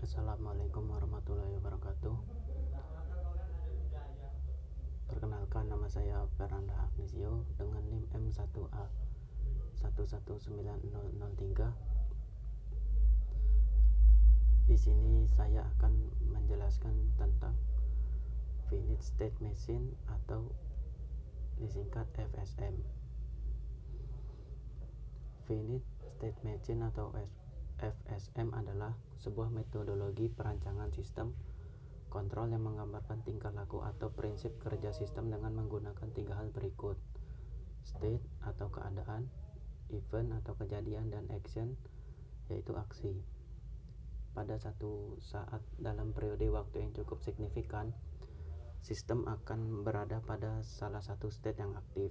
Assalamualaikum warahmatullahi wabarakatuh. Perkenalkan, nama saya Fernanda Agnesio dengan NIM M1A 119003. Di sini saya akan menjelaskan tentang Finite State Machine atau disingkat FSM. Finite State Machine atau FSM adalah sebuah metodologi perancangan sistem kontrol yang menggambarkan tingkah laku atau prinsip kerja sistem dengan menggunakan 3 hal berikut: state atau keadaan, event atau kejadian, dan action yaitu aksi. Pada satu saat dalam periode waktu yang cukup signifikan, sistem akan berada pada salah satu state yang aktif.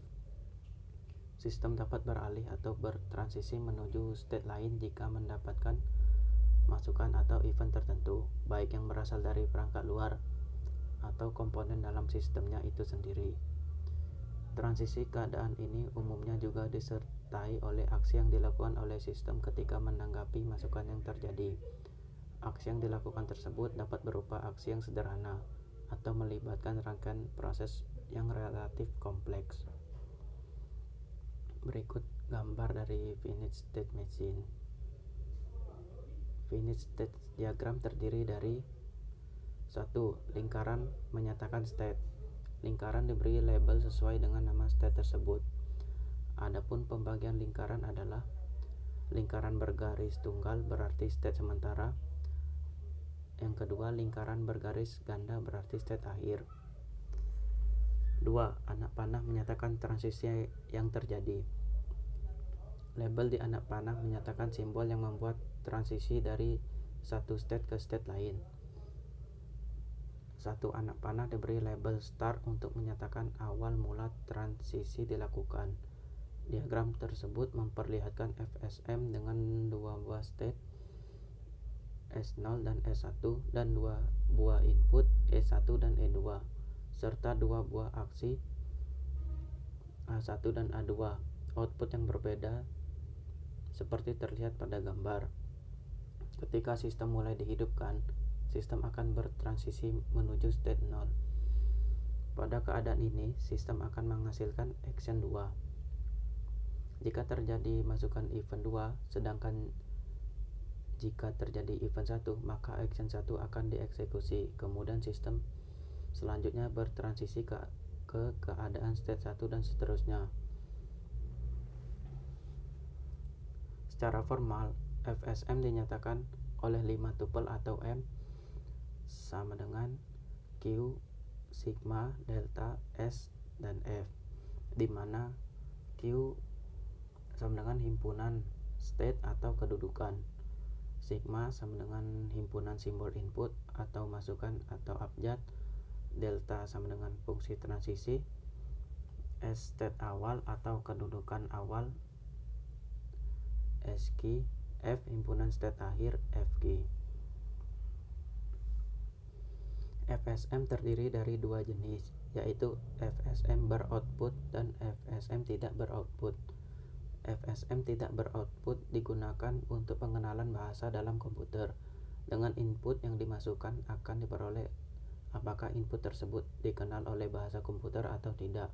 Sistem dapat beralih atau bertransisi menuju state lain jika mendapatkan masukan atau event tertentu, baik yang berasal dari perangkat luar atau komponen dalam sistemnya itu sendiri. Transisi keadaan ini umumnya juga disertai oleh aksi yang dilakukan oleh sistem ketika menanggapi masukan yang terjadi. Aksi yang dilakukan tersebut dapat berupa aksi yang sederhana atau melibatkan rangkaian proses yang relatif kompleks. Berikut gambar dari Finite State Machine. Finite State Diagram terdiri dari 1. Lingkaran menyatakan state. Lingkaran diberi label sesuai dengan nama state tersebut. Adapun pembagian lingkaran adalah lingkaran bergaris tunggal berarti state sementara. Yang kedua, lingkaran bergaris ganda berarti state akhir. 2. Anak panah menyatakan transisi yang terjadi. Label di anak panah menyatakan simbol yang membuat transisi dari satu state ke state lain. 1. Anak panah diberi label start untuk menyatakan awal mula transisi dilakukan. Diagram tersebut memperlihatkan FSM dengan dua buah state S0 dan S1 dan dua buah input E1 dan E2 serta dua buah aksi A1 dan A2. Output yang berbeda seperti terlihat pada gambar. Ketika sistem mulai dihidupkan, sistem akan bertransisi menuju state 0. Pada keadaan ini, sistem akan menghasilkan action 2. Jika terjadi masukan event 2, sedangkan jika terjadi event 1, maka action 1 akan dieksekusi. Kemudian sistem selanjutnya bertransisi ke keadaan state 1 dan seterusnya. Secara formal, FSM dinyatakan oleh 5 tupel atau M sama dengan Q, sigma, delta, S, dan F, di mana Q sama dengan himpunan state atau kedudukan, sigma sama dengan himpunan simbol input atau masukan atau abjad, delta sama dengan fungsi transisi, S state awal atau kedudukan awal, SQ, F himpunan state akhir, FG. FSM terdiri dari dua jenis, yaitu FSM beroutput dan FSM tidak beroutput. FSM tidak beroutput digunakan untuk pengenalan bahasa dalam komputer. Dengan input yang dimasukkan akan diperoleh apakah input tersebut dikenal oleh bahasa komputer atau tidak.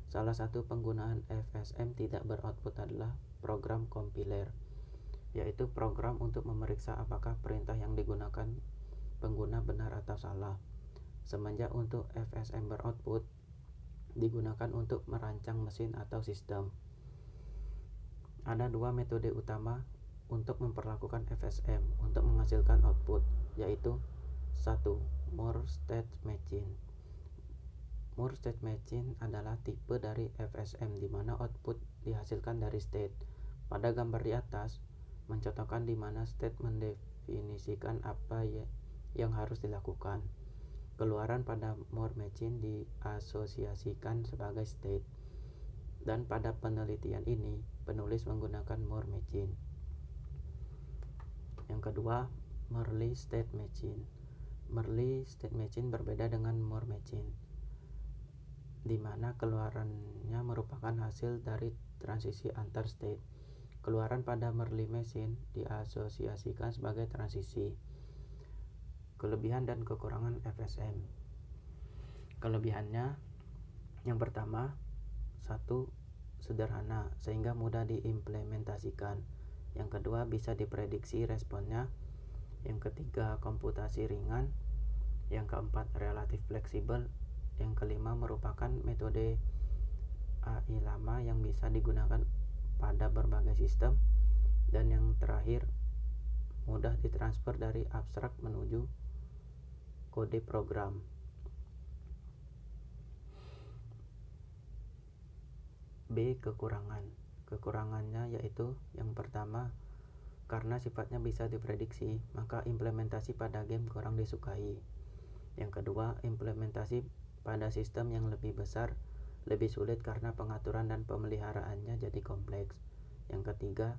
Salah satu penggunaan FSM tidak beroutput adalah program compiler, yaitu program untuk memeriksa apakah perintah yang digunakan pengguna benar atau salah. Semenjak untuk FSM beroutput digunakan untuk merancang mesin atau sistem. Ada dua metode utama untuk memperlakukan FSM untuk menghasilkan output, yaitu 1. Moore State Machine. Moore State Machine adalah tipe dari FSM di mana output dihasilkan dari state. Pada gambar di atas mencontohkan di mana state mendefinisikan apa yang harus dilakukan. Keluaran pada Moore Machine diasosiasikan sebagai state. Dan pada penelitian ini, penulis menggunakan Moore Machine. Yang kedua, Mersey State Machine. Mersey State Machine berbeda dengan Moore Machine, di mana keluarannya merupakan hasil dari transisi antar state. Keluaran pada Mersey Machine diasosiasikan sebagai transisi. Kelebihan dan kekurangan FSM. Kelebihannya, yang pertama, satu, sederhana sehingga mudah diimplementasikan. Yang kedua, bisa diprediksi responnya. Yang ketiga, komputasi ringan. Yang keempat, relatif fleksibel. Yang kelima, merupakan metode AI lama yang bisa digunakan pada berbagai sistem. Dan yang terakhir, mudah ditransfer dari abstrak menuju kode program. B. Kekurangan. Kekurangannya yaitu yang pertama, karena sifatnya bisa diprediksi, maka implementasi pada game kurang disukai. Yang kedua, implementasi pada sistem yang lebih besar lebih sulit karena pengaturan dan pemeliharaannya jadi kompleks. Yang ketiga,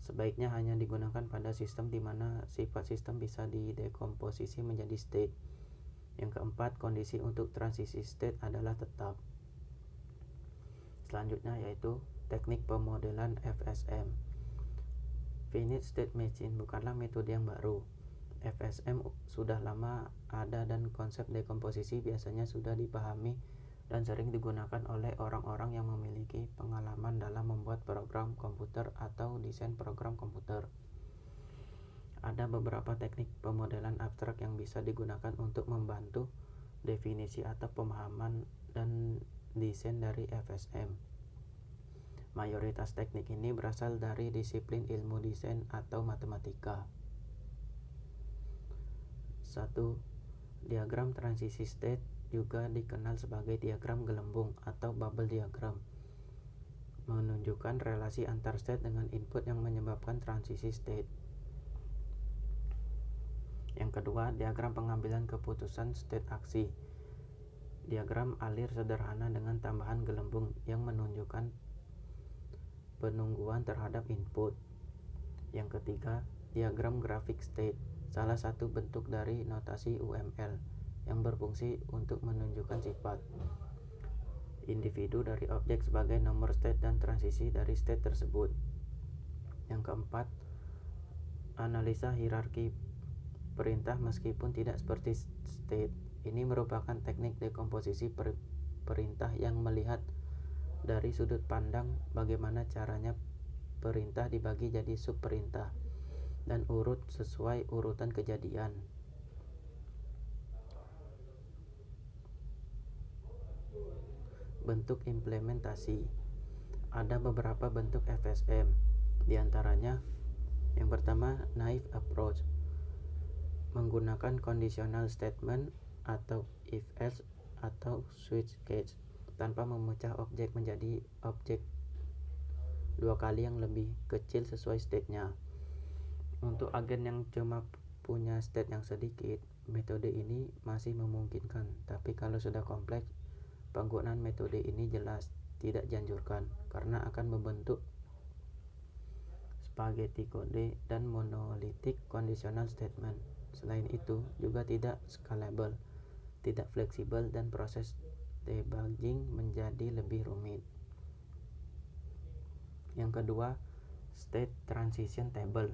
sebaiknya hanya digunakan pada sistem di mana sifat sistem bisa didekomposisi menjadi state. Yang keempat, kondisi untuk transisi state adalah tetap. Selanjutnya yaitu teknik pemodelan FSM. Finite State Machine bukanlah metode yang baru. FSM sudah lama ada dan konsep dekomposisi biasanya sudah dipahami dan sering digunakan oleh orang-orang yang memiliki pengalaman dalam membuat program komputer atau desain program komputer. Ada beberapa teknik pemodelan abstrak yang bisa digunakan untuk membantu definisi atau pemahaman dan desain dari FSM. Mayoritas teknik ini berasal dari disiplin ilmu desain atau matematika. 1. Diagram transisi state juga dikenal sebagai diagram gelembung atau bubble diagram, menunjukkan relasi antar state dengan input yang menyebabkan transisi state. Yang kedua, diagram pengambilan keputusan state aksi. Diagram alir sederhana dengan tambahan gelembung yang menunjukkan penungguan terhadap input. Yang ketiga, diagram grafik state, salah satu bentuk dari notasi UML yang berfungsi untuk menunjukkan sifat individu dari objek sebagai nomor state dan transisi dari state tersebut. Yang keempat, analisa hierarki perintah meskipun tidak seperti state. Ini merupakan teknik dekomposisi perintah yang melihat dari sudut pandang bagaimana caranya perintah dibagi jadi subperintah dan urut sesuai urutan kejadian. Bentuk implementasi. Ada beberapa bentuk FSM, diantaranya yang pertama, naive approach, menggunakan conditional statement atau if else atau switch case tanpa memecah objek menjadi objek dua kali yang lebih kecil sesuai state-nya. Untuk agen yang cuma punya state yang sedikit, metode ini masih memungkinkan, tapi kalau sudah kompleks, penggunaan metode ini jelas tidak dianjurkan karena akan membentuk spaghetti kode dan monolithic conditional statement. Selain itu, juga tidak scalable, tidak fleksibel, dan proses debugging menjadi lebih rumit. Yang kedua, state transition table.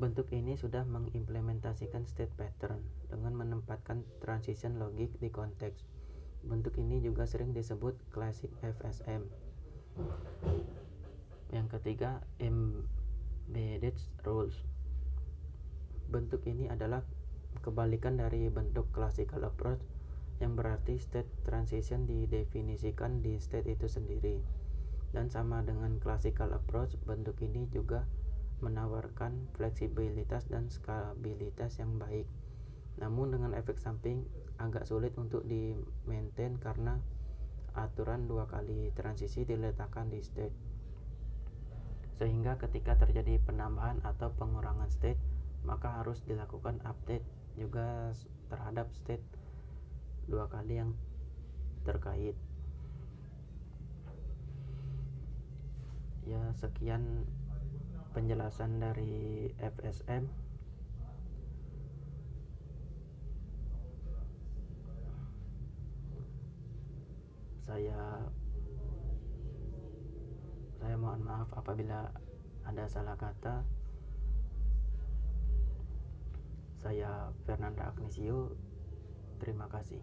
Bentuk ini sudah mengimplementasikan state pattern dengan menempatkan transition logic di konteks. Bentuk ini juga sering disebut classic FSM. Yang ketiga, embedded rules. Bentuk ini adalah kebalikan dari bentuk classical approach yang berarti state transition didefinisikan di state itu sendiri. Dan sama dengan classical approach, bentuk ini juga menawarkan fleksibilitas dan skabilitas yang baik. Namun dengan efek samping agak sulit untuk di-maintain karena aturan dua kali transisi diletakkan di state. Sehingga ketika terjadi penambahan atau pengurangan state, maka harus dilakukan update juga terhadap state dua kali yang terkait. Ya, sekian penjelasan dari FSM. Saya mohon maaf apabila ada salah kata. Saya Fernanda Agnesio, terima kasih.